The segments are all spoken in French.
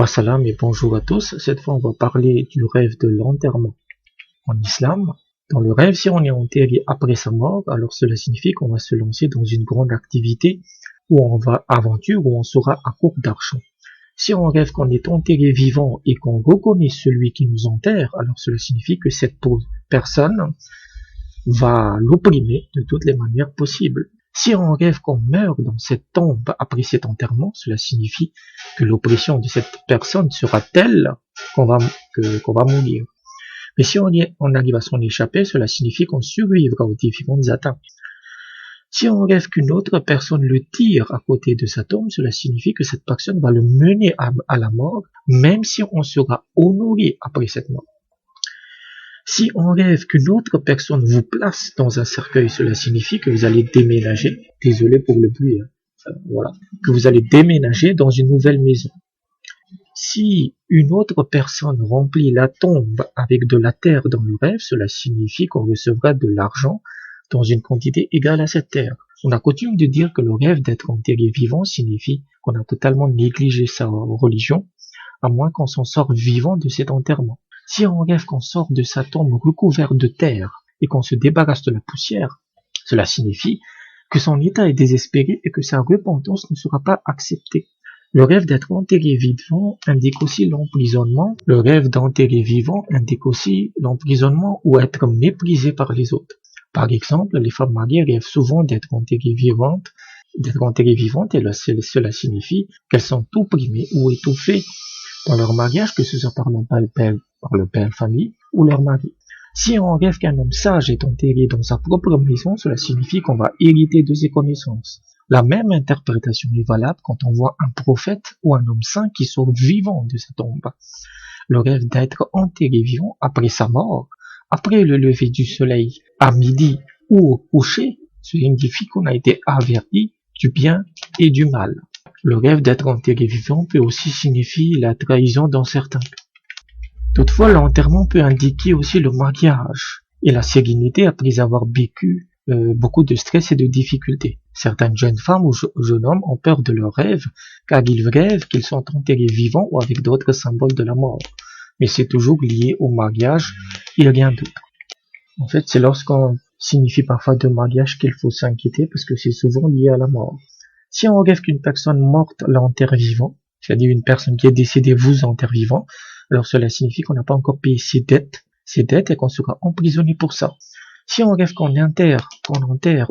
Salam et bonjour à tous. Cette fois, on va parler du rêve de l'enterrement en islam. Dans le rêve, si on est enterré après sa mort, alors cela signifie qu'on va se lancer dans une grande activité où on va aventure, où on sera à court d'argent. Si on rêve qu'on est enterré vivant et qu'on reconnaît celui qui nous enterre, alors cela signifie que cette personne va l'opprimer de toutes les manières possibles. Si on rêve qu'on meurt dans cette tombe après cet enterrement, cela signifie que l'oppression de cette personne sera telle qu'on va mourir. Mais si on arrive à s'en échapper, cela signifie qu'on survivra aux différentes atteintes. Si on rêve qu'une autre personne le tire à côté de sa tombe, cela signifie que cette personne va le mener à la mort, même si on sera honoré après cette mort. Si on rêve qu'une autre personne vous place dans un cercueil, cela signifie que vous allez déménager. Désolé pour le bruit, voilà. Que vous allez déménager dans une nouvelle maison. Si une autre personne remplit la tombe avec de la terre dans le rêve, cela signifie qu'on recevra de l'argent dans une quantité égale à cette terre. On a coutume de dire que le rêve d'être enterré vivant signifie qu'on a totalement négligé sa religion, à moins qu'on s'en sorte vivant de cet enterrement. Si on rêve qu'on sort de sa tombe recouverte de terre et qu'on se débarrasse de la poussière, cela signifie que son état est désespéré et que sa repentance ne sera pas acceptée. Le rêve d'être enterré vivant indique aussi l'emprisonnement. Le rêve d'enterré vivant indique aussi l'emprisonnement ou être méprisé par les autres. Par exemple, les femmes mariées rêvent souvent d'être enterrées vivantes, et cela signifie qu'elles sont opprimées ou étouffées dans leur mariage, que ce soit par le père famille ou leur mari. Si on rêve qu'un homme sage est enterré dans sa propre maison, cela signifie qu'on va hériter de ses connaissances. La même interprétation est valable quand on voit un prophète ou un homme saint qui sort vivant de sa tombe. Le rêve d'être enterré vivant après sa mort, après le lever du soleil, à midi ou au coucher, signifie qu'on a été averti du bien et du mal. Le rêve d'être enterré vivant peut aussi signifier la trahison dans certains cas. Toutefois, l'enterrement peut indiquer aussi le mariage et la sérénité après avoir vécu beaucoup de stress et de difficultés. Certaines jeunes femmes ou jeunes hommes ont peur de leurs rêves car ils rêvent qu'ils sont enterrés vivants ou avec d'autres symboles de la mort. Mais c'est toujours lié au mariage et rien d'autre. En fait, c'est lorsqu'on signifie parfois de mariage qu'il faut s'inquiéter parce que c'est souvent lié à la mort. Si on rêve qu'une personne morte l'enterre vivant, c'est-à-dire une personne qui est décédée vous enterre vivant, alors cela signifie qu'on n'a pas encore payé ses dettes et qu'on sera emprisonné pour ça. Si on rêve qu'on enterre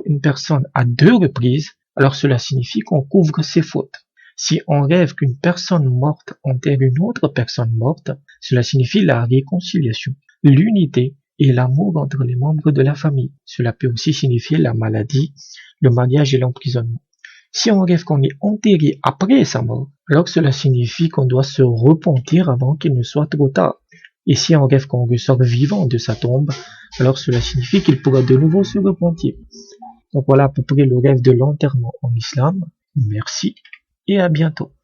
une personne à 2 reprises, alors cela signifie qu'on couvre ses fautes. Si on rêve qu'une personne morte enterre une autre personne morte, cela signifie la réconciliation, l'unité et l'amour entre les membres de la famille. Cela peut aussi signifier la maladie, le mariage et l'emprisonnement. Si on rêve qu'on est enterré après sa mort, alors cela signifie qu'on doit se repentir avant qu'il ne soit trop tard. Et si on rêve qu'on ressort vivant de sa tombe, alors cela signifie qu'il pourra de nouveau se repentir. Donc voilà à peu près le rêve de l'enterrement en islam. Merci et à bientôt.